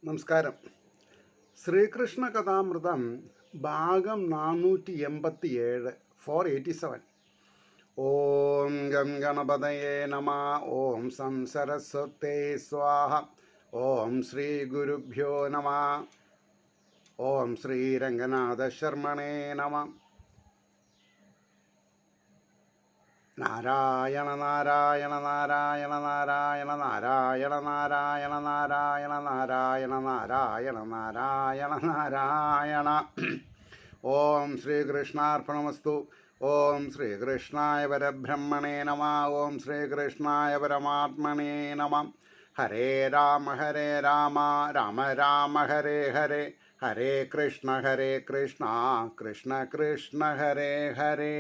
നമസ്കാരം. ശ്രീകൃഷ്ണ കഥാമൃതം ഭാഗം 487 487. ഓം ഗം ഗണപതയേ നമ. ഓം സം സരസ്വതേ സ്വാഹ. ഓം ശ്രീ ഗുരുഭ്യോ നമ. ഓം ശ്രീ രംഗനാഥ ശർമ്മണേ നമ. നാരായണ നാരായണ നാരായണ നാരായണ നാരായണ നാരായണ നാരായണ നാരായണ നാരായണ നാരായണ നാരായണ. ഓം ശ്രീകൃഷ്ണാർപ്പണമസ്തു. ഓം ശ്രീകൃഷ്ണായ പരബ്രഹ്മണേ നമ. ഓം ശ്രീകൃഷ്ണായ പരമാത്മനേ നമ. ഹരേ രാമ രാമ രാമ ഹരേ ഹരേ, ഹരേ കൃഷ്ണ കൃഷ്ണ കൃഷ്ണ ഹരേ ഹരേ.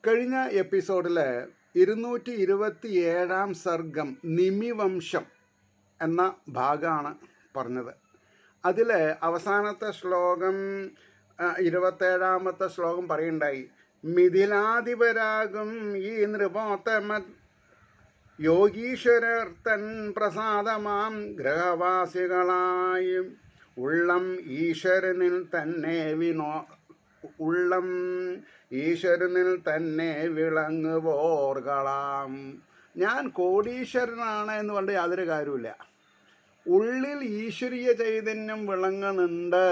കഴിഞ്ഞ എപ്പിസോഡിൽ 227 സർഗം നിമിവംശം എന്ന ഭാഗമാണ് പറഞ്ഞത്. അതിൽ അവസാനത്തെ ശ്ലോകം 27ാമത്തെ ശ്ലോകം പറയുണ്ടായി. മിഥിലാധിപരാകും ഈ നൃപോത്തമ യോഗീശ്വരർ തൻ പ്രസാദമാം ഗ്രഹവാസികളായും ഉള്ളം ഈശ്വരനിൽ തന്നെ വിളങ്ങുവോർകളാം. ഞാൻ കോടീശ്വരനാണ് എന്ന് പറഞ്ഞ യാതൊരു കാര്യമില്ല. ഉള്ളിൽ ഈശ്വരീയ ചൈതന്യം വിളങ്ങുന്നുണ്ട്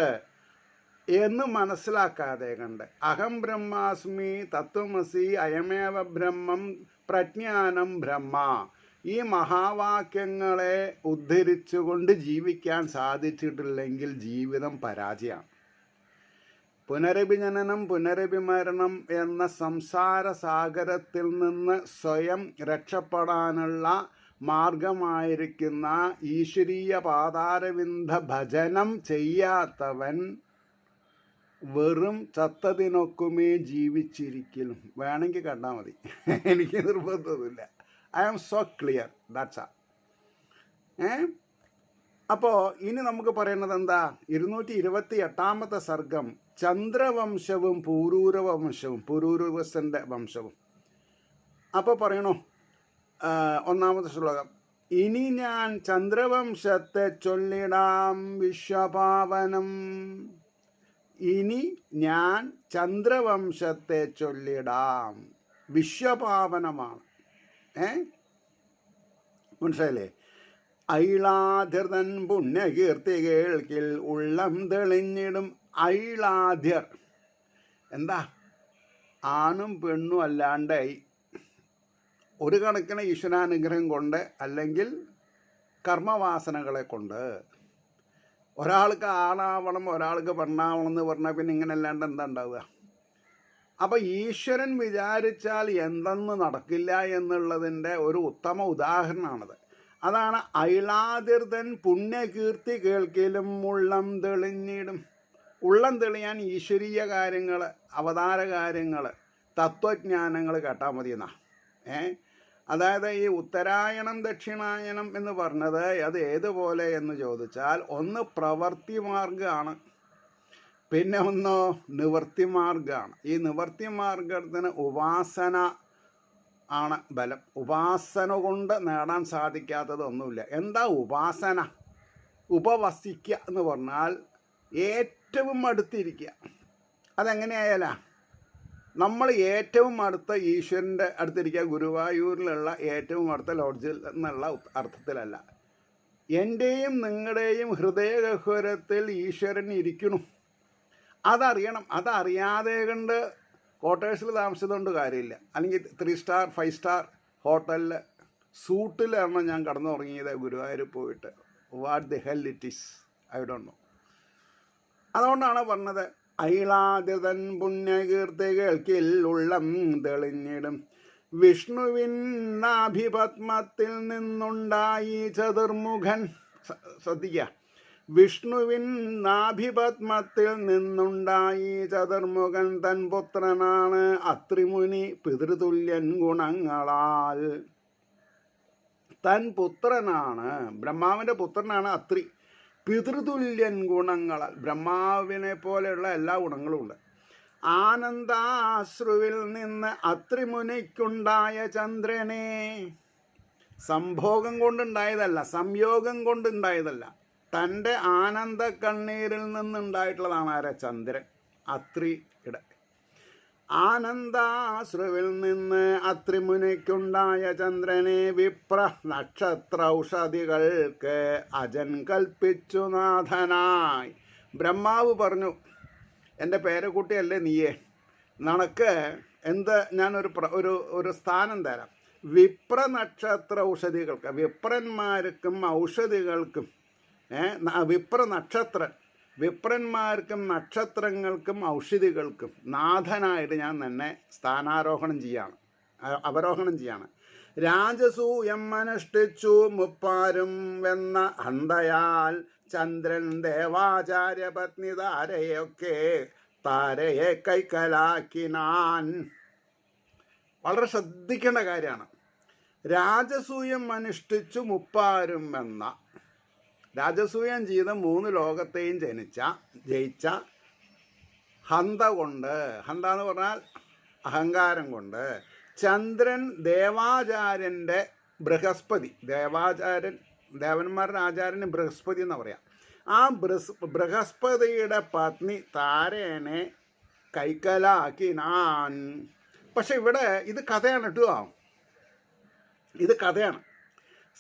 എന്ന് മനസ്സിലാക്കാതെ കണ്ട് അഹം ബ്രഹ്മാസ്മി, തത്വമസി, അയമേവ ബ്രഹ്മം, പ്രജ്ഞാനം ബ്രഹ്മ, ഈ മഹാവാക്യങ്ങളെ ഉദ്ധരിച്ചുകൊണ്ട് ജീവിക്കാൻ സാധിച്ചിട്ടില്ലെങ്കിൽ ജീവിതം പരാജയമാണ്. പുനരഭിജനനം പുനരഭിമരണം എന്ന സംസാര സാഗരത്തിൽ നിന്ന് സ്വയം രക്ഷപ്പെടാനുള്ള മാർഗമായിരിക്കുന്ന ഈശ്വരീയ പാതാരവിന്ദ ഭജനം ചെയ്യാത്തവൻ വെറും ചത്തതിനൊക്കുമേ ജീവിച്ചിരിക്കലും. വേണമെങ്കിൽ കണ്ടാൽ മതി, എനിക്ക് നിർബന്ധമൊന്നുമില്ല. I am so clear, that's ആ. അപ്പോൾ ഇനി നമുക്ക് പറയുന്നത് എന്താ? 228ാമത്തെ സർഗം ചന്ദ്രവംശവും പുരൂരവംശവും, പുരൂരവസന്റെ വംശവും. അപ്പോൾ പറയണു ഒന്നാമത്തെ ശ്ലോകം. ഇനി ഞാൻ ചന്ദ്രവംശത്തെ ചൊല്ലിടാം വിശ്വപാവനം. ഇനി ഞാൻ ചന്ദ്രവംശത്തെ ചൊല്ലിടാം, വിശ്വപാവനമാണ്. മനസ്സിലായില്ലേ? ഐളാധിർതൻ പുണ്യകീർത്തി കേൾക്കിൽ ഉള്ളം തെളിഞ്ഞിടും. ഐളാധ്യർ എന്താ? ആണും പെണ്ണും അല്ലാണ്ടായി ഒരു കണക്കിന് ഈശ്വരാനുഗ്രഹം കൊണ്ട് അല്ലെങ്കിൽ കർമ്മവാസനകളെ കൊണ്ട്. ഒരാൾക്ക് ആണാവണം ഒരാൾക്ക് പെണ്ണാവണം എന്ന് പറഞ്ഞാൽ പിന്നെ ഇങ്ങനെ അല്ലാണ്ട് എന്താ ഉണ്ടാവുക? അപ്പം ഈശ്വരൻ വിചാരിച്ചാൽ എന്തെന്ന് നടക്കില്ല എന്നുള്ളതിൻ്റെ ഒരു ഉത്തമ ഉദാഹരണമാണത്. അതാണ് ഐളാതിർതൻ പുണ്യകീർത്തി കേൾക്കിലും ഉള്ളം തെളിഞ്ഞിടും. ഉള്ളം തെളിയാൻ ഈശ്വരീയ കാര്യങ്ങൾ, അവതാര കാര്യങ്ങൾ, തത്വജ്ഞാനങ്ങൾ കേട്ടാൽ മതി എന്നാ. അതായത് ഈ ഉത്തരായണം ദക്ഷിണായനം എന്ന് പറഞ്ഞത് അത് ഏതുപോലെ എന്ന് ചോദിച്ചാൽ, ഒന്ന് പ്രവൃത്തി മാർഗമാണ്, പിന്നെ ഒന്നോ നിവൃത്തി മാർഗമാണ്. ഈ നിവൃത്തി മാർഗത്തിന് ഉപാസന ആണ് ബലം. ഉപാസന കൊണ്ട് നേടാൻ സാധിക്കാത്തത് ഒന്നുമില്ല. എന്താ ഉപാസന? ഉപവസിക്കുക എന്ന് പറഞ്ഞാൽ ഏറ്റവും അടുത്തിരിക്കുക. അതെങ്ങനെയായാലാ? നമ്മൾ ഏറ്റവും അടുത്ത ഈശ്വരൻ്റെ അടുത്തിരിക്കുക, ഗുരുവായൂരിലുള്ള ഏറ്റവും അടുത്ത ലോഡ്ജിൽ എന്നുള്ള അർത്ഥത്തിലല്ല. എൻ്റെയും നിങ്ങളുടെയും ഹൃദയഗഹ്വരത്തിൽ ഈശ്വരൻ ഇരിക്കണം. അതറിയണം. അതറിയാതെ കണ്ട് ക്വാർട്ടേഴ്സിൽ താമസിച്ചതുകൊണ്ട് കാര്യമില്ല. അല്ലെങ്കിൽ 3 സ്റ്റാർ 5 സ്റ്റാർ ഹോട്ടലിൽ സൂട്ടിലാണ് ഞാൻ കടന്നുറങ്ങിയത് ഗുരുവായൂർ പോയിട്ട്. What the hell it is, I don't know. അതുകൊണ്ടാണ് പറഞ്ഞത് ഐളാതിതൻ പുണ്യകീർത്തി കേൾക്കിൽ ഉള്ളം തെളിഞ്ഞിടും. വിഷ്ണുവിൻ നാഭിപത്മത്തിൽ നിന്നുണ്ടായി ചതുർമുഖൻ. ശ്രദ്ധിക്കുക, വിഷ്ണുവിൻ നാഭിപത്മത്തിൽ നിന്നുണ്ടായി ചതുർമുഖൻ. തൻ പുത്രനാണ് അത്രിമുനി പിതൃതുല്യൻ ഗുണങ്ങളാൽ. തൻ പുത്രനാണ്, ബ്രഹ്മാവിൻ്റെ പുത്രനാണ് അത്രി. പിതൃതുല്യൻ ഗുണങ്ങളാൽ, ബ്രഹ്മാവിനെ പോലെയുള്ള എല്ലാ ഗുണങ്ങളും ഉണ്ട്. ആനന്ദാശ്രുവിൽ നിന്ന് അത്രിമുനിക്കുണ്ടായ ചന്ദ്രനെ. സംഭോഗം കൊണ്ടുണ്ടായതല്ല, സംയോഗം കൊണ്ടുണ്ടായതല്ല. തൻ്റെ ആനന്ദ കണ്ണീരിൽ നിന്നുണ്ടായിട്ടുള്ളതാണ് ആരെ? ചന്ദ്രൻ. അത്രിയുടെ ആനന്ദാശ്രുവിൽ നിന്ന് അത്രിമുനിക്കുണ്ടായ ചന്ദ്രനെ വിപ്ര നക്ഷത്ര ഔഷധികൾക്ക് അജൻ കൽപ്പിച്ചു നാഥനായി. ബ്രഹ്മാവ് പറഞ്ഞു, എൻ്റെ പേരക്കുട്ടിയല്ലേ നീയേ, നിനക്ക് ഞാനൊരു ഒരു സ്ഥാനം തരാം. വിപ്ര നക്ഷത്ര ഔഷധികൾക്ക്, വിപ്രന്മാർക്കും ഔഷധികൾക്കും, വിപ്രന്മാർക്കും നക്ഷത്രങ്ങൾക്കും ഔഷധികൾക്കും നാഥനായിട്ട് ഞാൻ തന്നെ അവരോഹണം ചെയ്യാണ്. രാജസൂയം അനുഷ്ഠിച്ചു മുപ്പാരും വെന്ന ഹന്തയാൽ ചന്ദ്രൻ ദേവാചാര്യ പത്നി താരയെ കൈക്കലാക്കിനാൻ. വളരെ ശ്രദ്ധിക്കേണ്ട കാര്യമാണ്. രാജസൂയം അനുഷ്ഠിച്ചു മുപ്പാരും വെന്ന, രാജസൂയം ചെയ്ത് 3 ലോകത്തെയും ജയിച്ച ഹന്ത എന്ന് പറഞ്ഞാൽ അഹങ്കാരം കൊണ്ട് ചന്ദ്രൻ ദേവാചാര്യൻ്റെ ദേവന്മാരുടെ ആചാര്യന് ബൃഹസ്പതി എന്ന് പറയാം. ആ ബൃഹസ്പതിയുടെ പത്നി താരേനെ കൈക്കലാക്കിനാൻ. പക്ഷെ ഇവിടെ ഇത് കഥയാണ് കേട്ടോ, ഇത് കഥയാണ്.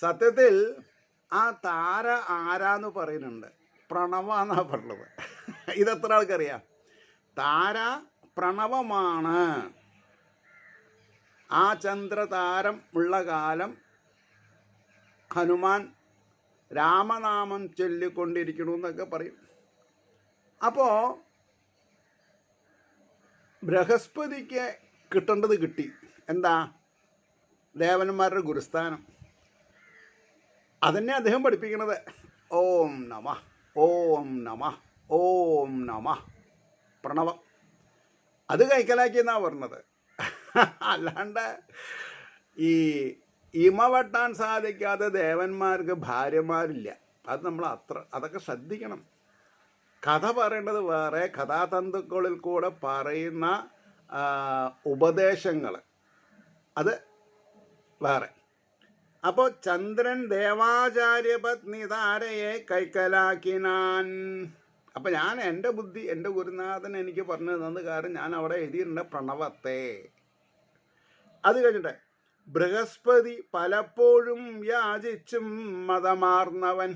സത്യത്തിൽ ആ താര ആരാന്ന് പറയുന്നുണ്ട്, പ്രണവ എന്നാണ് പറഞ്ഞത്. ഇതെത്ര ആൾക്കറിയാം? താര പ്രണവമാണ്. ആ ചന്ദ്രതാരം ഉള്ള കാലം ഹനുമാൻ രാമനാമം ചൊല്ലിക്കൊണ്ടിരിക്കണമെന്നൊക്കെ പറയും. അപ്പോൾ ബൃഹസ്പതിക്ക് കിട്ടേണ്ടത് കിട്ടി. എന്താ? ദേവന്മാരുടെ ഗുരുസ്ഥാനം. അതന്നെ അദ്ദേഹം പഠിപ്പിക്കുന്നത്. ഓം നമ ഓം നമ ഓം നമ പ്രണവം. അത് കൈക്കലാക്കിയെന്നാണ് പറഞ്ഞത്. അല്ലാണ്ട് ഈ ഇമവട്ടാൻ സാധിക്കാതെ ദേവന്മാർക്ക് ഭാര്യമാരില്ല. അത് നമ്മൾ അതൊക്കെ ശ്രദ്ധിക്കണം. കഥ പറയേണ്ടത് വേറെ, കഥാതന്തുക്കളിൽ കൂടെ പറയുന്ന ഉപദേശങ്ങൾ അത് വേറെ. അപ്പോൾ ചന്ദ്രൻ ദേവാചാര്യ പത്നി താരയെ കൈക്കലാക്കിനാൻ. അപ്പം ഞാൻ എൻ്റെ ബുദ്ധി, എൻ്റെ ഗുരുനാഥൻ എനിക്ക് പറഞ്ഞു തന്നത് കാരണം ഞാൻ അവിടെ എഴുതിയിട്ടുണ്ട് പ്രണവത്തെ. അത് കഴിഞ്ഞിട്ട് ബൃഹസ്പതി പലപ്പോഴും യാചിച്ചും മതമാർന്നവൻ.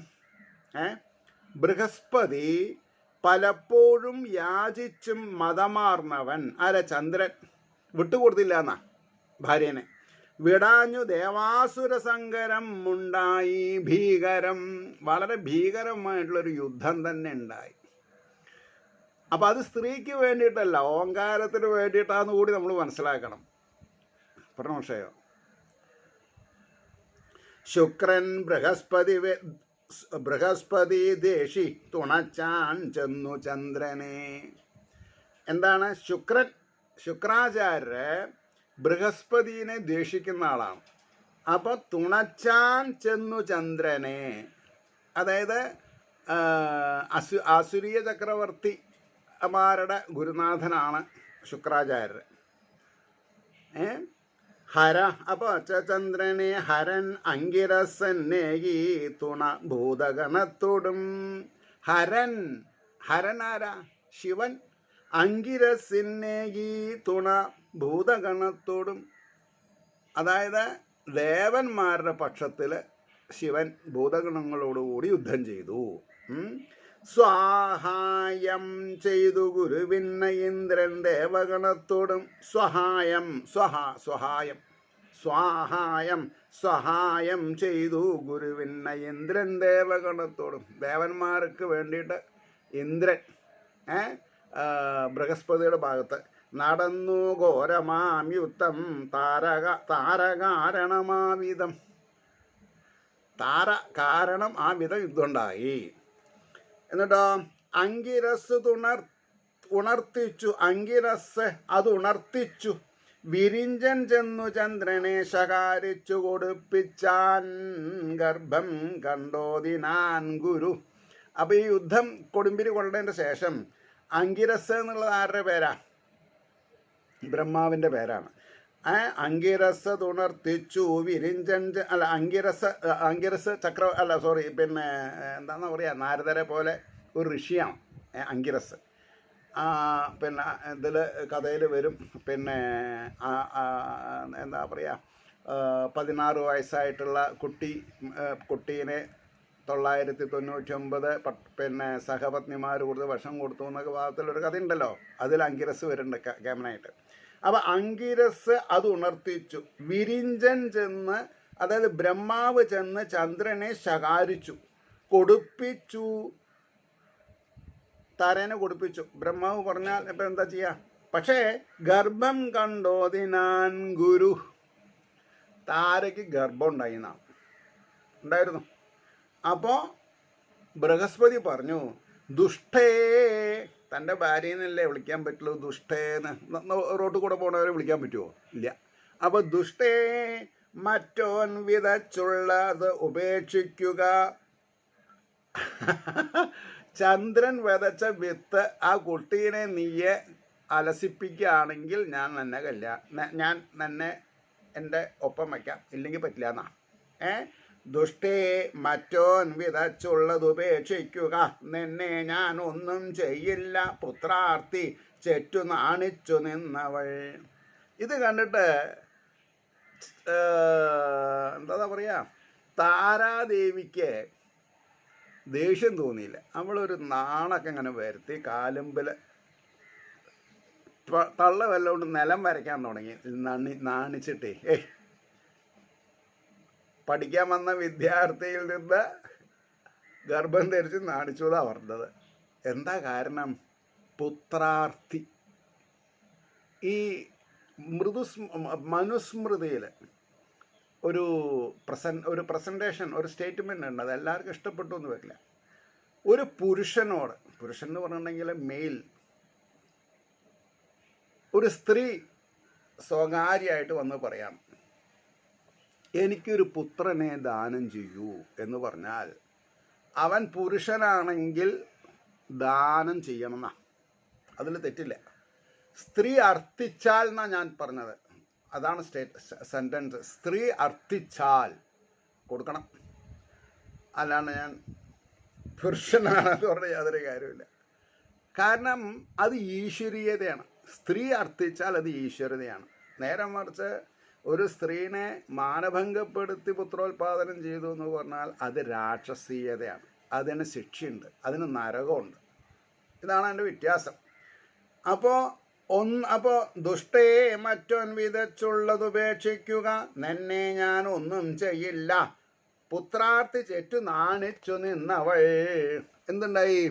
ബൃഹസ്പതി പലപ്പോഴും യാചിച്ചും മതമാർന്നവൻ. ചന്ദ്രൻ വിട്ടുകൊടുത്തില്ല എന്നാ ഭാര്യനെ. വിടാഞ്ഞു ദേവാസുര സങ്കരം ഉണ്ടായി ഭീകരം. വളരെ ഭീകരമായിട്ടുള്ളൊരു യുദ്ധം തന്നെ ഉണ്ടായി. അപ്പം അത് സ്ത്രീക്ക് വേണ്ടിയിട്ടല്ല, ഓങ്കാരത്തിന് വേണ്ടിയിട്ടാന്ന് കൂടി നമ്മൾ മനസ്സിലാക്കണം. പറഞ്ഞോ? ശുക്രൻ ബൃഹസ്പതി ദേഷി തുണച്ചാൻ ചെന്നു ചന്ദ്രനെ. എന്താണ്? ശുക്രാചാര്യര് ബൃഹസ്പതിനെ ദ്വേഷിക്കുന്ന ആളാണ്. അപ്പോൾ തുണച്ചാൻ ചെന്നു ചന്ദ്രനെ, അതായത് ആസുരീയ ചക്രവർത്തിമാരുടെ ഗുരുനാഥനാണ് ശുക്രാചാര്യർ. ഹര അപ്പോൾ ചന്ദ്രനെ ഹരൻ അങ്കിരസന്നേകി തുണ ഭൂതഗണത്തോടും. ഹരനാരാ? ശിവൻ. അങ്കിരസിന്നേകി തുണ ഭൂതഗണത്തോടും. അതായത് ദേവന്മാരുടെ പക്ഷത്തിൽ ശിവൻ ഭൂതഗണങ്ങളോടുകൂടി യുദ്ധം ചെയ്തു. സ്വാഹായം ചെയ്തു ഗുരുവിന്ന ഇന്ദ്രൻ ദേവഗണത്തോടും. സ്വഹായം ചെയ്തു ഗുരുവിന്ന ഇന്ദ്രൻ ദേവഗണത്തോടും. ദേവന്മാർക്ക് വേണ്ടിയിട്ട് ഇന്ദ്രൻ ബൃഹസ്പതിയുടെ ഭാഗത്ത് നടന്നു ഘോരമാം യുദ്ധം താരകാരണമാവിധം. കാരണം ആ വിധം യുദ്ധം ഉണ്ടായി. എന്നിട്ടോ അങ്കിരസ് ഉണർത്തിച്ചു. വിരിഞ്ചൻ ചെന്നു ചന്ദ്രനെ ശകാരിച്ചു കൊടുപ്പിച്ചാൻ. ഗർഭം കണ്ടോതിനാൻ ഗുരു. അപ്പം ഈ യുദ്ധം കൊടുമ്പിരി കൊണ്ടതിൻ്റെ ശേഷം അങ്കിരസ് എന്നുള്ളത് ആരുടെ പേരാ? ബ്രഹ്മാവിൻ്റെ പേരാണ്. അങ്കിരസ് തുണർത്തിച്ചു വിരിഞ്ചൻ അല്ല അങ്കിരസ് ചക്ര അല്ല സോറി പിന്നെ എന്താണെന്ന് പറയുക നാരദരെ പോലെ ഒരു ഋഷിയാണ് അങ്കിരസ്. പിന്നെ ഇതിൽ കഥയിൽ വരും. പിന്നെ എന്താ പറയുക 16 വയസ്സായിട്ടുള്ള കുട്ടീനെ 999 പിന്നെ സഹപത്നിമാർ കൊടുത്ത് വിഷം കൊടുത്തു എന്നൊക്കെ ഭാഗത്തിലൊരു കഥ ഉണ്ടല്ലോ. അതിൽ അങ്കിരസ് വരുന്നുണ്ട് കേമനായിട്ട്. അപ്പം അങ്കിരസ് അത് ഉണർത്തിച്ചു. വിരിഞ്ചൻ ചെന്ന്, അതായത് ബ്രഹ്മാവ് ചെന്ന് ചന്ദ്രനെ ശകാരിച്ചു, കൊടുപ്പിച്ചു, താരേനെ കൊടുപ്പിച്ചു. ബ്രഹ്മാവ് പറഞ്ഞാൽ ഇപ്പം എന്താ ചെയ്യുക? പക്ഷേ ഗർഭം കണ്ടോതിനാൻ ഗുരു, താരയ്ക്ക് ഗർഭം ഉണ്ടായിരുന്നു. അപ്പോൾ ബൃഹസ്പതി പറഞ്ഞു, ദുഷ്ടേ, തൻ്റെ ഭാര്യയെന്നല്ലേ വിളിക്കാൻ പറ്റുള്ളൂ, ദുഷ്ടേന്ന്. റോട്ടിൽ കൂടെ പോണവരെ വിളിക്കാൻ പറ്റുമോ? ഇല്ല. അപ്പോൾ ദുഷ്ടേ, മറ്റോൻ വിതച്ചുള്ളത് ഉപേക്ഷിക്കുക. ചന്ദ്രൻ വിതച്ച വിത്ത് ആ കുട്ടീനെ നീയെ അലസിപ്പിക്കുകയാണെങ്കിൽ ഞാൻ നിന്നെ എൻ്റെ ഒപ്പം വയ്ക്കാം, ഇല്ലെങ്കിൽ പറ്റില്ല എന്നാ. ദുഷ്ടേ, മറ്റോൻ വിതച്ചുള്ളത് ഉപേക്ഷിക്കുക, നിന്നെ ഞാൻ ഒന്നും ചെയ്യില്ല, പുത്രാർത്ഥി ചെറ്റു നാണിച്ചു നിന്നവൾ. ഇത് കണ്ടിട്ട് എന്താ പറയുക, താരാദേവിക്ക് ദേഷ്യം തോന്നിയില്ല. അവളൊരു നാണൊക്കെ ഇങ്ങനെ വരുത്തി കാലുമ്പിൽ തള്ള വല്ലതുകൊണ്ട് നിലം വരയ്ക്കാൻ തുടങ്ങി. നാണിച്ചിട്ടേ പഠിക്കാൻ വന്ന വിദ്യാർത്ഥിയിൽ നിന്ന് ഗർഭം ധരിച്ച് നാണിച്ചു എന്നാണ് പറഞ്ഞത്. എന്താ കാരണം? പുത്രാർത്ഥി. ഈ മനുസ്മൃതിയിൽ ഒരു പ്രസൻറ്റേഷൻ, ഒരു സ്റ്റേറ്റ്മെൻ്റ് ഉണ്ട്. അത് എല്ലാവർക്കും ഇഷ്ടപ്പെട്ടു എന്ന് വരില്ല. ഒരു പുരുഷൻ എന്ന് പറഞ്ഞിട്ടുണ്ടെങ്കിൽ മെയിൽ, ഒരു സ്ത്രീ സ്വകാര്യമായിട്ട് വന്ന് പറയാം, എനിക്കൊരു പുത്രനെ ദാനം ചെയ്യൂ എന്ന് പറഞ്ഞാൽ, അവൻ പുരുഷനാണെങ്കിൽ ദാനം ചെയ്യണമെന്നാ, അതിൽ തെറ്റില്ല. സ്ത്രീ അർത്ഥിച്ചാൽ എന്നാണ് ഞാൻ പറഞ്ഞത്. അതാണ് സെൻറ്റൻസ്. സ്ത്രീ അർത്ഥിച്ചാൽ കൊടുക്കണം. അല്ലാണ്ട് ഞാൻ പുരുഷനാണെന്ന് പറഞ്ഞാൽ യാതൊരു കാര്യമില്ല. കാരണം അത് ഈശ്വരീയതയാണ്. സ്ത്രീ അർത്ഥിച്ചാൽ അത് ഈശ്വരതയാണ്. നേരെ മറിച്ച് ഒരു സ്ത്രീനെ മാനഭംഗപ്പെടുത്തി പുത്രോത്പാദനം ചെയ്തു എന്ന് പറഞ്ഞാൽ അത് രാക്ഷസീയതയാണ്. അതിന് ശിക്ഷയുണ്ട്, അതിന് നരകമുണ്ട്. ഇതാണ് അതിൻ്റെ വ്യത്യാസം. അപ്പോൾ ദുഷ്ടേ, മറ്റോൻ വിതച്ചുള്ളത് ഉപേക്ഷിക്കുക, നിന്നെ ഞാൻ ഒന്നും ചെയ്യില്ല, പുത്രാർത്ഥി ചെറ്റു നാണിച്ചു നിന്നവൾ. എന്തുണ്ടായി?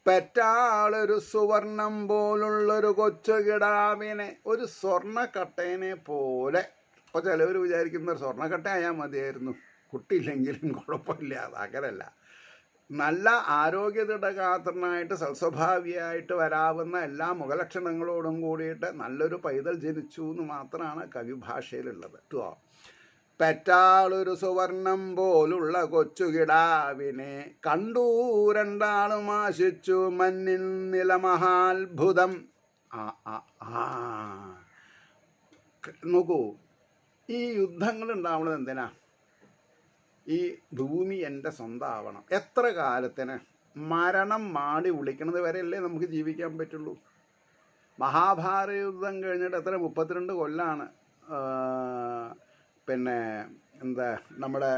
പെറ്റാളൊരു സുവർണം പോലുള്ളൊരു കൊച്ചു കിടാവിനെ, ഒരു സ്വർണ്ണക്കട്ടേനെ പോലെ. ഇപ്പോൾ ചിലവർ വിചാരിക്കുന്ന ഒരു സ്വർണ്ണക്കട്ട ആയാൽ മതിയായിരുന്നു, കുട്ടിയില്ലെങ്കിലും കുഴപ്പമില്ല. അത് അങ്ങനല്ല. നല്ല ആരോഗ്യദൃഢഗാത്രനായിട്ട് സൽസ്വഭാവിയായിട്ട് വരാവുന്ന എല്ലാ മുഖലക്ഷണങ്ങളോടും കൂടിയിട്ട് നല്ലൊരു പൈതൽ ജനിച്ചു എന്ന് മാത്രമാണ് കവിഭാഷയിലുള്ളത് കേട്ടോ. പെറ്റാളൊരു സുവർണം പോലുള്ള കൊച്ചുകിടാവിനെ കണ്ടു രണ്ടാളും ആശിച്ചു മഞ്ഞിൽ നിലമഹാത്ഭുതം. നോക്കൂ, ഈ യുദ്ധങ്ങൾ ഉണ്ടാവുന്നത് എന്തിനാ? ഈ ഭൂമി എൻ്റെ സ്വന്തമാവണം. എത്ര കാലത്തിന്? മരണം മാടി വിളിക്കുന്നത് വരെയല്ലേ നമുക്ക് ജീവിക്കാൻ പറ്റുള്ളൂ. മഹാഭാരത യുദ്ധം കഴിഞ്ഞിട്ട് എത്ര 32 കൊല്ലാണ് പിന്നെ എന്താ നമ്മുടെ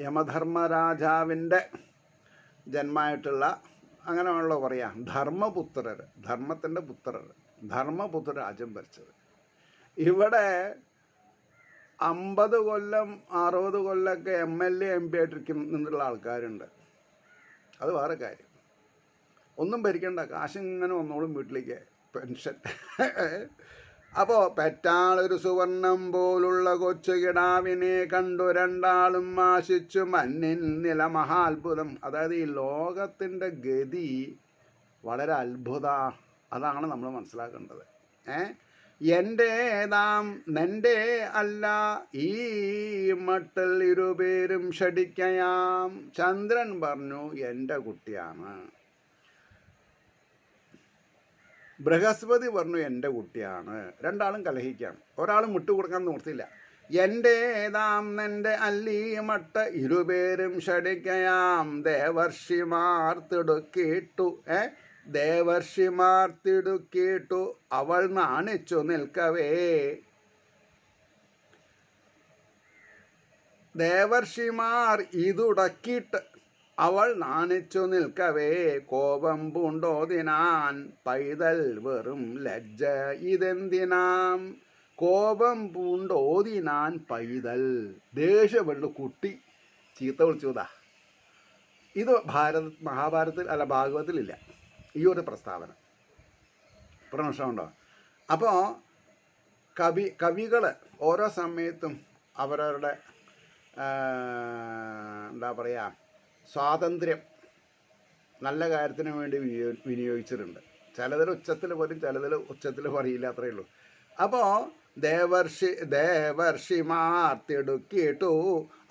യമധർമ്മരാജാവിൻ്റെ ജന്മമായിട്ടുള്ള, അങ്ങനെയാണല്ലോ പറയാം, ധർമ്മത്തിൻ്റെ പുത്രർ, ധർമ്മപുത്ര രാജ്യം ഭരിച്ചത്. ഇവിടെ 50 കൊല്ലം 60 കൊല്ലമൊക്കെ MLA MP ആയിട്ടിരിക്കും നിന്നുള്ള ആൾക്കാരുണ്ട്. അത് വേറെ കാര്യം. ഒന്നും ഭരിക്കണ്ട, കാശിങ്ങനെ വന്നോളും വീട്ടിലേക്ക്, പെൻഷൻ. അപ്പോൾ പെറ്റാളൊരു സുവർണം പോലുള്ള കൊച്ചു കിടാവിനെ കണ്ടു രണ്ടാളും ആശിച്ചു മഞ്ഞിൻ നില മഹാത്ഭുതം. അതായത് ഈ ലോകത്തിൻ്റെ ഗതി വളരെ അത്ഭുത. അതാണ് നമ്മൾ മനസ്സിലാക്കേണ്ടത്. എൻ്റേതാം നിൻ്റെ അല്ല ഈ മട്ടിൽ ഇരുപേരും ഷടിക്കയാം. ചന്ദ്രൻ പറഞ്ഞു എൻ്റെ കുട്ടിയാണ്. ബൃഹസ്പതി പറഞ്ഞു എൻ്റെ കുട്ടിയാണ്. രണ്ടാളും കലഹിക്കാം. ഒരാളും വിട്ടുകൊടുക്കാൻ നിർത്തില്ല. എൻ്റേതാം നിൻ്റെ അല്ലീമട്ട ഇരുപേരും ഷടിക്കയാം ദേവർഷിമാർ തിടുക്കിട്ടു ദേവർഷിമാർ തിടുക്കിട്ടു അവൾ നാണിച്ചു നിൽക്കവേ. ദേവർഷിമാർ ഇതുടക്കിയിട്ട് അവൾ നാണിച്ചു നിൽക്കവേ കോപം പൂണ്ടോതിനാൻ പൈതൽ വെറും ലജ്ജ ഇതെന്തിനാം. കോപം പൂണ്ടോതിനാൻ പൈതൽ, ദേഷ്യപ്പെട്ട കുട്ടി ചീത്ത വിളിച്ചതാ. ഇത് മഹാഭാരതത്തിൽ അല്ല ഭാഗവതത്തിലില്ല ഈ ഒരു പ്രസ്താവന. പ്രശ്നമുണ്ടോ? അപ്പോൾ കവികൾ ഓരോ സമയത്തും അവരവരുടെ എന്താ പറയുക സ്വാതന്ത്ര്യം നല്ല കാര്യത്തിന് വേണ്ടി വിനിയോഗിച്ചിട്ടുണ്ട്. ചിലതിൽ ഉച്ചത്തിൽ പറയും, ചിലതിൽ ഉച്ചത്തിൽ പറയില്ല, അത്രയേ ഉള്ളൂ. അപ്പോൾ ദേവർഷിമാർ തിടുക്കിട്ടു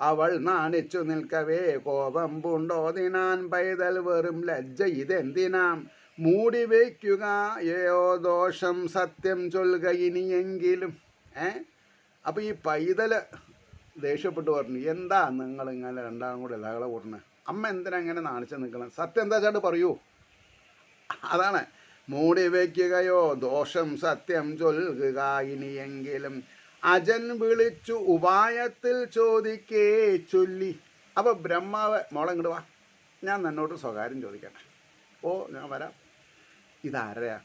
അവൾ നാണിച്ചു നിൽക്കവേ കോപം പൂണ്ടോതിനാൻ പൈതൽ വെറും ലജ്ജ ഇതെന്തിനാം. മൂടി വയ്ക്കുകയോ ദോഷം സത്യം ചൊൽക ഇനിയെങ്കിലും. അപ്പോൾ ഈ പൈതൽ ദേഷ്യപ്പെട്ട് പറഞ്ഞു, എന്താ നിങ്ങളിങ്ങനെ രണ്ടാളും കൂടെ എല്ലാകളെ കൂട്ടുന്നത്? അമ്മ എന്തിനാ ഇങ്ങനെ നാണിച്ച് നിൽക്കണം? സത്യം എന്താ ചേട്ടൻ പറയൂ. അതാണ് മൂടി വയ്ക്കുകയോ ദോഷം സത്യം ചൊൽകുക ഇനിയെങ്കിലും. അജൻ വിളിച്ചു ഉപായത്തിൽ ചോദിക്കേ ചൊല്ലി. അപ്പോൾ ബ്രഹ്മാവ് മോളെ ഇങ്ങോട്ട് വാ, ഞാൻ നിന്നോട്ട് സ്വകാര്യം ചോദിക്കട്ടെ. ഓ ഞാൻ വരാം. ഇതാരയാ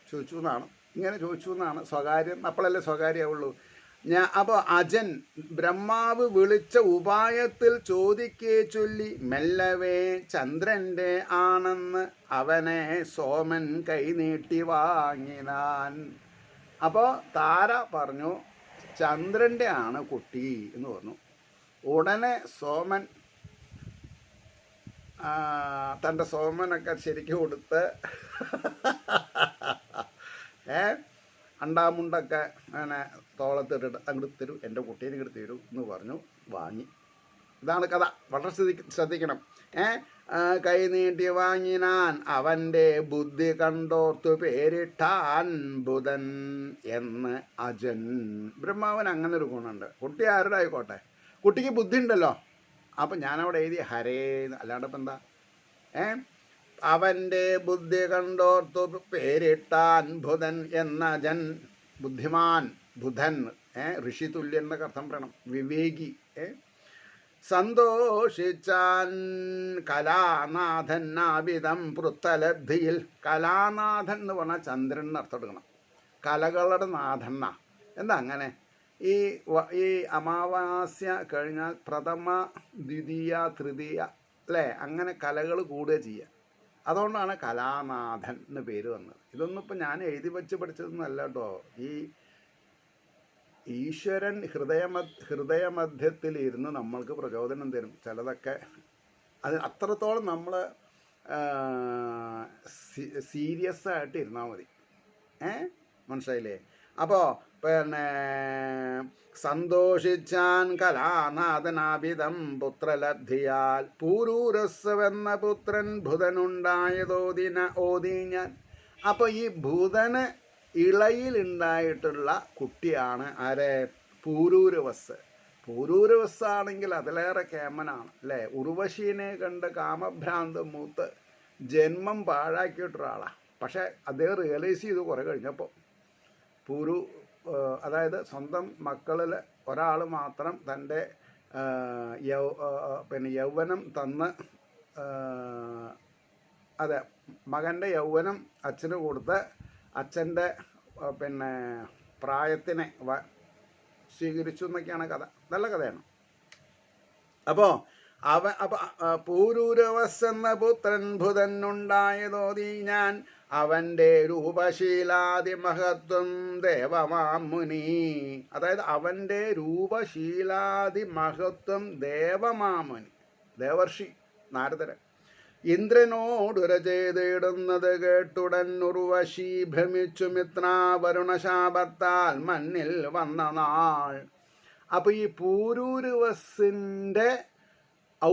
ചോദിച്ചു എന്നാണ്, ഇങ്ങനെ ചോദിച്ചു എന്നാണ് സ്വകാര്യം. അപ്പോഴല്ലേ സ്വകാര്യമുള്ളൂ. അപ്പോൾ അജൻ ബ്രഹ്മാവ് വിളിച്ച ഉപായത്തിൽ ചോദിക്കേ ചൊല്ലി മെല്ലവേ ചന്ദ്രൻ്റെ ആണെന്ന് അവനെ സോമൻ കൈനീട്ടി വാങ്ങിനാൻ. അപ്പോൾ താര പറഞ്ഞു ചന്ദ്രൻ്റെ ആണ് കുട്ടി എന്ന് പറഞ്ഞു. ഉടനെ സോമൻ തൻ്റെ സോമനൊക്കെ ശരിക്കും കൊടുത്ത് അണ്ടാമുണ്ടൊക്കെ അങ്ങനെ തോളത്തിട്ടിട്ട് അങ്ങോട്ട് തരൂ, എൻ്റെ കുട്ടീനെ ഇങ്ങോട്ട് തരൂ എന്ന് പറഞ്ഞു, വാങ്ങി. ഇതാണ് കഥ. വളരെ ശ്രദ്ധിക്കണം. കൈ നീട്ടി വാങ്ങിനാൻ അവൻ്റെ ബുദ്ധി കണ്ടോർത്തു പേരിട്ടാൻ ബുധൻ എന്ന് അജൻ. ബ്രഹ്മാവൻ അങ്ങനെ ഒരു ഗുണമുണ്ട്. കുട്ടി ആരുടെ ആയിക്കോട്ടെ, കുട്ടിക്ക് ബുദ്ധി ഉണ്ടല്ലോ. അപ്പം ഞാനവിടെ എഴുതി ഹരേ, അല്ലാണ്ട് ഇപ്പം എന്താ. അവൻ്റെ ബുദ്ധി കണ്ടോർത്തു പേരിട്ടാൻ ബുധൻ എന്ന ജൻ. ബുദ്ധിമാൻ, ബുധൻ, ഋഷി തുല്യൻ എന്നൊക്കെ അർത്ഥം പറയണം, വിവേകി. സന്തോഷിച്ചാൻ കലാനാഥൻ നാവിധം പൃത്തലബ്ധിയിൽ. കലാനാഥൻ എന്ന് പറഞ്ഞാൽ ചന്ദ്രൻ അർത്ഥം എടുക്കണം. കലകളുടെ നാഥണ്ണ. എന്താ അങ്ങനെ? ഈ അമാവാസ്യ കഴിഞ്ഞാൽ പ്രഥമ ദ്വിതീയ തൃതീയ അല്ലേ, അങ്ങനെ കലകൾ കൂടുക ചെയ്യുക. അതുകൊണ്ടാണ് കലാനാഥൻ എന്ന് പേര് വന്നത്. ഇതൊന്നും ഇപ്പം ഞാൻ എഴുതി വെച്ച് പഠിച്ചതൊന്നുമല്ല കേട്ടോ. ഈ ഈശ്വരൻ ഹൃദയമധ്യത്തിൽ ഇരുന്ന് നമ്മൾക്ക് പ്രചോദനം തരും. ചിലതൊക്കെ അത് അത്രത്തോളം നമ്മൾ സീരിയസ് ആയിട്ട് ഇരുന്നാൽ മതി. മനസ്സിലായില്ലേ? അപ്പോൾ പിന്നെ സന്തോഷിച്ചാൻ കലാനാഥനാഭിതം പുത്രലബ്ധിയാൽ. പൂരൂരസ്വെന്ന പുത്രൻ ബുധനുണ്ടായതോതി ഞാൻ. അപ്പോൾ ഈ ബുധന് ഇളയിലുണ്ടായിട്ടുള്ള കുട്ടിയാണ് ആരെ? പൂരൂരവസ്. പൂരൂരവസ്സാണെങ്കിൽ അതിലേറെ കേമനാണ് അല്ലേ. ഉർവശീനെ കണ്ട് കാമഭ്രാന്ത് മൂത്ത് ജന്മം പാഴാക്കിയിട്ടൊരാളാണ്. പക്ഷേ അദ്ദേഹം റിയലൈസ് ചെയ്തു കുറേ കഴിഞ്ഞപ്പോൾ. അതായത് സ്വന്തം മക്കളിൽ ഒരാൾ മാത്രം തൻ്റെ യൗവനം തന്ന്, അതെ, മകൻ്റെ യൗവനം അച്ഛന് കൊടുത്ത് അച്ഛൻ്റെ പ്രായത്തിനെ സ്വീകരിച്ചു എന്നൊക്കെയാണ് കഥ. നല്ല കഥയാണ്. അപ്പോൾ പൂരൂരവസ് എന്ന പുത്രൻ ബുധനുണ്ടായതോതി ഞാൻ. അവൻ്റെ രൂപശീലാദി മഹത്വം ദേവമാമുനി. അതായത് അവൻ്റെ രൂപശീലാദി മഹത്വം ദേവമാമുനി, ദേവർഷി നാരദരൻ. ഇന്ദ്രനോടുര ചെയ്തിടുന്നത് കേട്ടുടൻ ഉർവശി ഭ്രമിച്ചു മിത്രാവരുണശാപത്താൽ മണ്ണിൽ വന്ന നാൾ. അപ്പോൾ ഈ പൂരൂരവസിൻ്റെ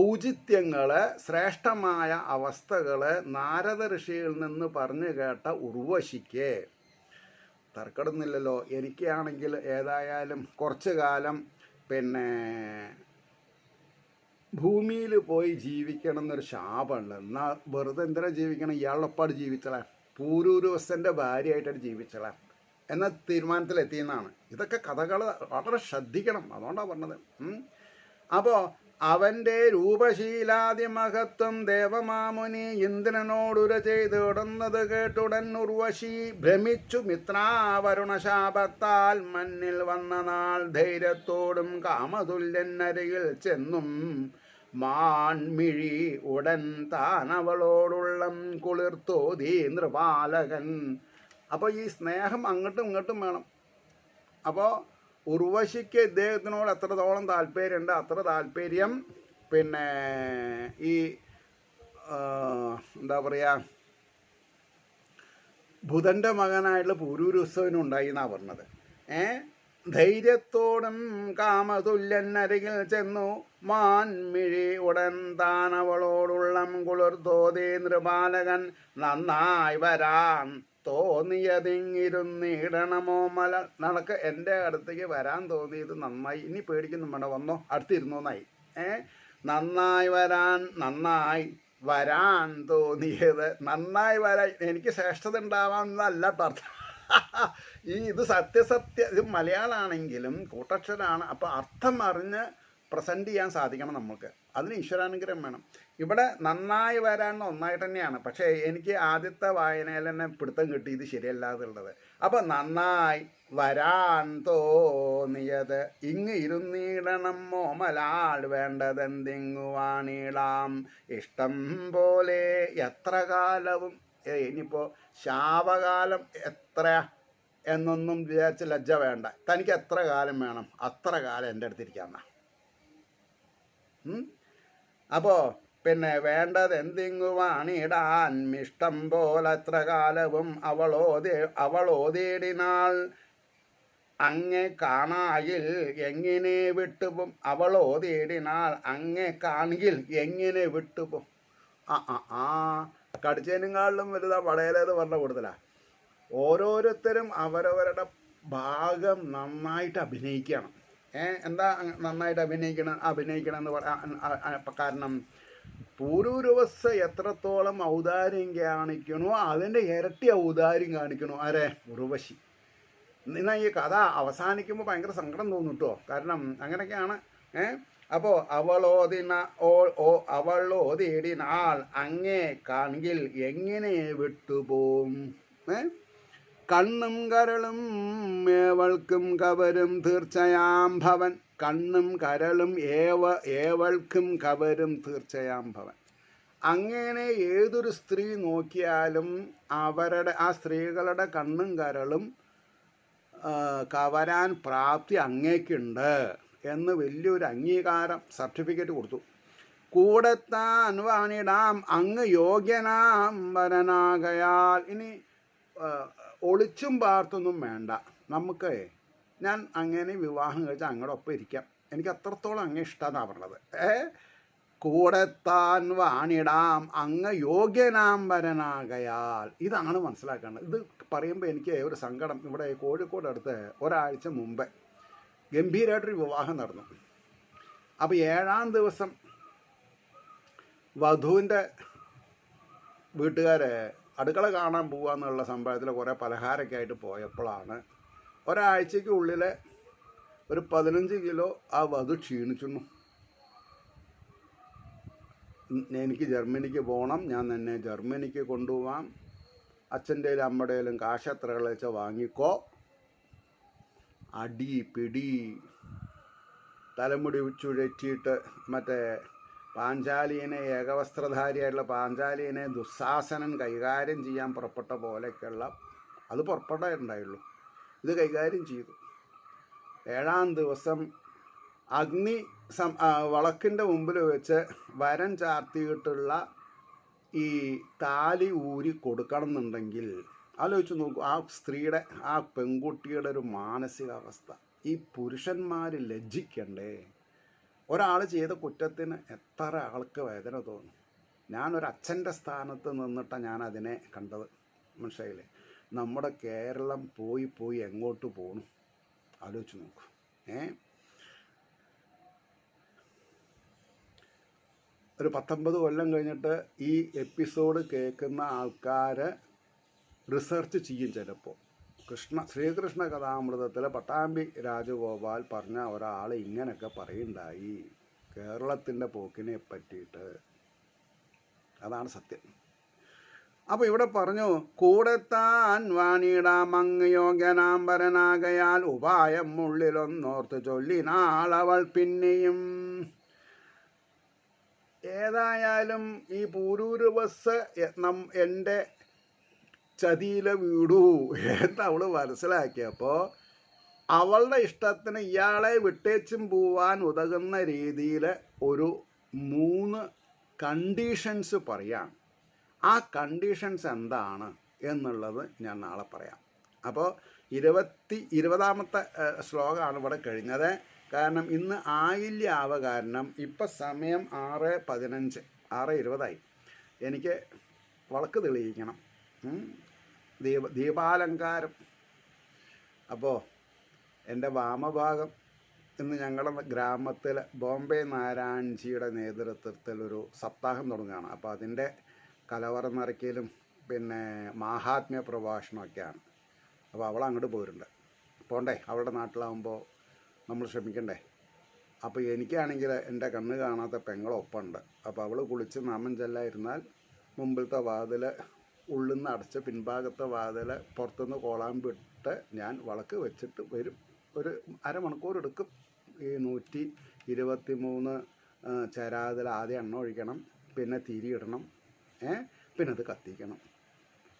ഔചിത്യങ്ങൾ, ശ്രേഷ്ഠമായ അവസ്ഥകൾ നാരദ ഋഷിയിൽ നിന്ന് പറഞ്ഞു കേട്ട ഉർവശിക്ക് തർക്കടുന്നില്ലല്ലോ. എനിക്കാണെങ്കിൽ ഏതായാലും കുറച്ചു കാലം പിന്നെ ഭൂമിയിൽ പോയി ജീവിക്കണം എന്നൊരു ശാപമുണ്ട്. എന്നാൽ വെറുതെ എന്തിനാ ജീവിക്കണം, ഇയാളൊപ്പാട് ജീവിച്ചളാ, പൂരൂരുവസൻ്റെ ഭാര്യയായിട്ടാണ് ജീവിച്ചളാ എന്ന തീരുമാനത്തിലെത്തിയെന്നാണ്. ഇതൊക്കെ കഥകൾ വളരെ ശ്രദ്ധിക്കണം, അതുകൊണ്ടാണ് പറഞ്ഞത്. അപ്പോൾ അവൻ്റെ രൂപശീലാദിമഹത്വം ദേവമാമുനി ഇന്ദ്രനോടുര ചെയ്തിടുന്നത് കേട്ടുടൻ ഉർവശി ഭ്രമിച്ചു മിത്രാവരുണശാപത്താൽ മണ്ണിൽ വന്ന നാൾ ധൈര്യത്തോടും കാമതുല്യനരികിൽ ചെന്നും മാൻമിഴി ഉടൻ താൻ അവളോടുള്ളം കുളിർത്തോതി നൃപാലകൻ. അപ്പോൾ ഈ സ്നേഹം അങ്ങോട്ടും ഇങ്ങോട്ടും വേണം. അപ്പോൾ ഉർവശിക്ക് ഇദ്ദേഹത്തിനോട് എത്രത്തോളം താല്പര്യമുണ്ട്, അത്ര താല്പര്യം പിന്നെ ഈ എന്താ പറയുക ബുധൻ്റെ മകനായിട്ടുള്ള പൂരൂരുത്സവനും ഉണ്ടായി എന്നാണ് പറഞ്ഞത്. ധൈര്യത്തോടും കാമതുല്യനരികിൽ ചെന്നു മാൻമിഴി ഉടൻ താൻ അവളോടുള്ളം കുളിർത്തോതി നൃപാലകൻ. നന്നായി വരാൻ തോന്നിയതിങ്ങിരുന്നിടണമോ മല നടക്ക്. എൻ്റെ അടുത്തേക്ക് വരാൻ തോന്നിയത് നന്നായി, ഇനി പേടിക്കുന്നു വേണ്ട, വന്നോ അടുത്തിരുന്നോന്നായി. നന്നായി വരാൻ തോന്നിയത്, നന്നായി വരാൻ എനിക്ക് ശ്രേഷ്ഠത ഉണ്ടാവാമെന്നല്ല അർത്ഥം. ഇത് ഇത് മലയാളമാണെങ്കിലും കൂട്ടക്ഷരാണ്. അപ്പോൾ അർത്ഥം അറിഞ്ഞ് പ്രസൻറ്റ് ചെയ്യാൻ സാധിക്കണം നമുക്ക്. അതിന് ഈശ്വരാനുഗ്രഹം വേണം. ഇവിടെ നന്നായി വരാൻ ഒന്നായിട്ട് തന്നെയാണ്, പക്ഷേ എനിക്ക് ആദ്യത്തെ വായനയിൽ തന്നെ പിടുത്തം കിട്ടി ഇത് ശരിയല്ലാതുള്ളത്. അപ്പോൾ നന്നായി വരാൻ തോന്നിയത് ഇങ്ങ് ഇരുന്നിടണം മോമലാൾ വേണ്ടതെന്തിങ്ങുവാണിടാം ഇഷ്ടം പോലെ എത്ര കാലവും. ഇനിയിപ്പോൾ ശാപകാലം എത്ര എന്നൊന്നും വിചാരിച്ച് ലജ്ജ വേണ്ട. തനിക്ക് എത്ര കാലം വേണം അത്ര കാലം എൻ്റെ അടുത്തിരിക്കാമെന്നാ. അപ്പോൾ പിന്നെ വേണ്ടത് എന്തിങ്ങുവാണിടാൻ ഇഷ്ടം പോലെ എത്ര കാലവും അവളോതേടിനാൾ അങ്ങെ കാണായിൽ എങ്ങനെ വിട്ടുപോം. അവളോതേടിനാൾ അങ്ങെ കാണിയിൽ എങ്ങനെ വിട്ടുപോം. കടിച്ചേനുകാളിലും വലുതാ വടയിലേത് പറഞ്ഞ കൂടുതലാണ്. ഓരോരുത്തരും അവരവരുടെ ഭാഗം നന്നായിട്ട് അഭിനയിക്കണം. എന്താ നന്നായിട്ട് അഭിനയിക്കണം എന്ന് പറയാൻ കാരണം പൂരൂരുവസ എത്രത്തോളം ഔദാര്യം കാണിക്കണോ അതിൻ്റെ ഇരട്ടി ഔദാര്യം കാണിക്കണോ ആരെ? ഉർവശി. എന്നാൽ ഈ കഥ അവസാനിക്കുമ്പോൾ ഭയങ്കര സങ്കടം തോന്നും കേട്ടോ. കാരണം അങ്ങനെയൊക്കെയാണ്. അപ്പോൾ അവളോതിടിനാൾ അങ്ങേ കാണിൽ എങ്ങനെ വിട്ടുപോകും. കണ്ണും കരളും ഏവൾക്കും കവരും തീർച്ചയാം ഭവൻ. കണ്ണും കരളും ഏവൾക്കും കവരും തീർച്ചയാം ഭവൻ. അങ്ങനെ ഏതൊരു സ്ത്രീ നോക്കിയാലും അവരുടെ ആ സ്ത്രീകളുടെ കണ്ണും കരളും കവരാൻ പ്രാപ്തി അങ്ങേക്കുണ്ട് എന്ന് വലിയൊരു അംഗീകാരം സർട്ടിഫിക്കറ്റ് കൊടുത്തു. കൂടെത്താൻ വാണിടാം അങ്ങ് യോഗ്യനാം വരനാകയാൽ. ഇനി ഒളിച്ചും പാർത്തൊന്നും വേണ്ട, നമുക്ക് ഞാൻ അങ്ങനെ വിവാഹം കഴിച്ചാൽ അങ്ങോട്ട് ഒപ്പം ഇരിക്കാം, എനിക്ക് അത്രത്തോളം അങ്ങ് ഇഷ്ടമെന്നാണ് പറഞ്ഞത്. കൂടെത്താൻ വാണിടാം അങ്ങ് യോഗ്യനാം വരനാകയാൽ. ഇതാണ് മനസ്സിലാക്കേണ്ടത്. ഇത് പറയുമ്പോൾ എനിക്ക് ഒരു സങ്കടം. ഇവിടെ കോഴിക്കോട് അടുത്ത് ഒരാഴ്ച മുമ്പ് ഗംഭീരമായിട്ടൊരു വിവാഹം നടന്നു. അപ്പോൾ 7-ാം ദിവസം വധുവിൻ്റെ വീട്ടുകാരെ അടുക്കള കാണാൻ പോകാമെന്നുള്ള സംഭവത്തിൽ കുറേ പലഹാരമൊക്കെ ആയിട്ട് പോയപ്പോഴാണ് ഒരാഴ്ചയ്ക്ക് ഉള്ളിൽ ഒരു 15 കിലോ ആ വധു ക്ഷീണിച്ചു. എനിക്ക് ജർമ്മനിക്ക് പോകണം, ഞാൻ തന്നെ ജർമ്മനിക്ക് കൊണ്ടുപോകാം, അച്ഛൻ്റെയിലും അമ്മയുടെയിലും കാശ് എത്ര വെച്ചാൽ വാങ്ങിക്കോ. അടി പിടി, തലമുടി ചുഴറ്റിയിട്ട് മറ്റേ പാഞ്ചാലിയനെ, ഏകവസ്ത്രധാരിയായിട്ടുള്ള പാഞ്ചാലിയനെ ദുസ്സാസനൻ കൈകാര്യം ചെയ്യാൻ പുറപ്പെട്ട പോലെയൊക്കെയുള്ള അത് പുറപ്പെടാറുണ്ടായുള്ളൂ. ഇത് കൈകാര്യം ചെയ്തു. 7-ാം ദിവസം അഗ്നി വളക്കിൻ്റെ മുമ്പിൽ വെച്ച് വരൻ ചാർത്തിയിട്ടുള്ള ഈ താലി ഊരി കൊടുക്കണം എന്നുണ്ടെങ്കിൽ ആലോചിച്ച് നോക്കൂ, ആ സ്ത്രീയുടെ ആ പെൺകുട്ടിയുടെ ഒരു മാനസികാവസ്ഥ. ഈ പുരുഷന്മാർ ലജ്ജിക്കണ്ടേ? ഒരാൾ ചെയ്ത കുറ്റത്തിന് എത്ര ആൾക്ക് വേദന തോന്നും. ഞാനൊരച്ഛൻ്റെ സ്ഥാനത്ത് നിന്നിട്ടാണ് ഞാൻ അതിനെ കണ്ടത്. മനസ്സിലായില്ലേ? നമ്മുടെ കേരളം പോയി എങ്ങോട്ട് പോകണം ആലോചിച്ച് നോക്കൂ. ഒരു 19 കൊല്ലം കഴിഞ്ഞിട്ട് ഈ എപ്പിസോഡ് കേൾക്കുന്ന ആൾക്കാർ റിസർച്ച് ചെയ്യും. ചിലപ്പോൾ ശ്രീകൃഷ്ണ കഥാമൃതത്തിൽ പട്ടാമ്പി രാജഗോപാൽ പറഞ്ഞ ഒരാൾ ഇങ്ങനെയൊക്കെ പറയുണ്ടായി കേരളത്തിൻ്റെ പോക്കിനെ പറ്റിയിട്ട്. അതാണ് സത്യം. അപ്പോൾ ഇവിടെ പറഞ്ഞു, കൂടെത്താൻ വാണിയിടാമങ്ങ് യോഗ്യനാംബരനാകയാൽ ഉപായം ഉള്ളിലൊന്നോർത്ത് ചൊല്ലിനാളവൾ പിന്നെയും. ഏതായാലും ഈ പൂരൂര് ബസ് എൻ്റെ ചതിയിലെ വീടൂ എന്നവൾ മനസ്സിലാക്കിയപ്പോൾ അവളുടെ ഇഷ്ടത്തിന് ഇയാളെ വിട്ടേച്ചും പോവാൻ ഉതകുന്ന രീതിയിൽ ഒരു 3 കണ്ടീഷൻസ് പറയാം. ആ കണ്ടീഷൻസ് എന്താണ് എന്നുള്ളത് ഞാൻ നാളെ പറയാം. അപ്പോൾ 20ാമത്തെ ശ്ലോകമാണ് ഇവിടെ കഴിഞ്ഞത്. കാരണം ഇന്ന് ആയില്യാവ കാരണം ഇപ്പം സമയം 6:15 6:20 എനിക്ക് വിളക്ക് തെളിയിക്കണം, ദീപാലങ്കാരം. അപ്പോൾ എൻ്റെ വാമഭാഗം ഇന്ന് ഞങ്ങളുടെ ഗ്രാമത്തിൽ ബോംബെ നാരായൺജിയുടെ നേതൃത്വത്തിൽ ഒരു സപ്താഹം തുടങ്ങുകയാണ്. അപ്പോൾ അതിൻ്റെ കലവറ നിറയ്ക്കലും പിന്നെ മാഹാത്മ്യ പ്രഭാഷണമൊക്കെയാണ്. അപ്പോൾ അവൾ അങ്ങോട്ട് പോരുന്നുണ്ട്. പോണ്ടേ, അവളുടെ നാട്ടിലാവുമ്പോൾ നമ്മൾ ശ്രമിക്കണ്ടേ. അപ്പോൾ എനിക്കാണെങ്കിൽ എൻ്റെ കണ്ണ് കാണാത്ത പെങ്ങളൊപ്പമുണ്ട്. അപ്പോൾ അവൾ കുളിച്ച് നാമം ചെല്ലായിരുന്നാൽ മുമ്പിലത്തെ വാതിൽ ഉള്ളിൽ നിന്ന് അടച്ച് പിൻഭാഗത്തെ വാതിൽ പുറത്തുനിന്ന് കോളാമ്പിട്ട് ഞാൻ വിളക്ക് വെച്ചിട്ട് വരും. ഒരു അരമണിക്കൂർ എടുക്കും. ഈ 123 ചരാതിൽ ആദ്യം എണ്ണ ഒഴിക്കണം, പിന്നെ തിരിയിടണം, പിന്നെ അത് കത്തിക്കണം.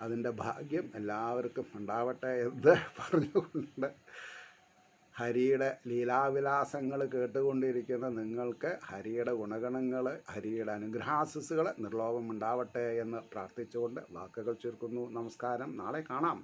അതിൻ്റെ ഭാഗ്യം എല്ലാവർക്കും ഉണ്ടാവട്ടെ എന്ന് പറഞ്ഞുകൊണ്ട് ഹരിയുടെ ലീലാവിലാസങ്ങൾ കേട്ടുകൊണ്ടിരിക്കുന്ന നിങ്ങൾക്ക് ഹരിയുടെ ഗുണഗണങ്ങൾ, ഹരിയുടെ അനുഗ്രഹാശിസ്സുകൾ നിർലോഭം ഉണ്ടാവട്ടെ എന്ന് പ്രാർത്ഥിച്ചുകൊണ്ട് വാക്കുകൾ ചുരുക്കുന്നു. നമസ്കാരം. നാളെ കാണാം.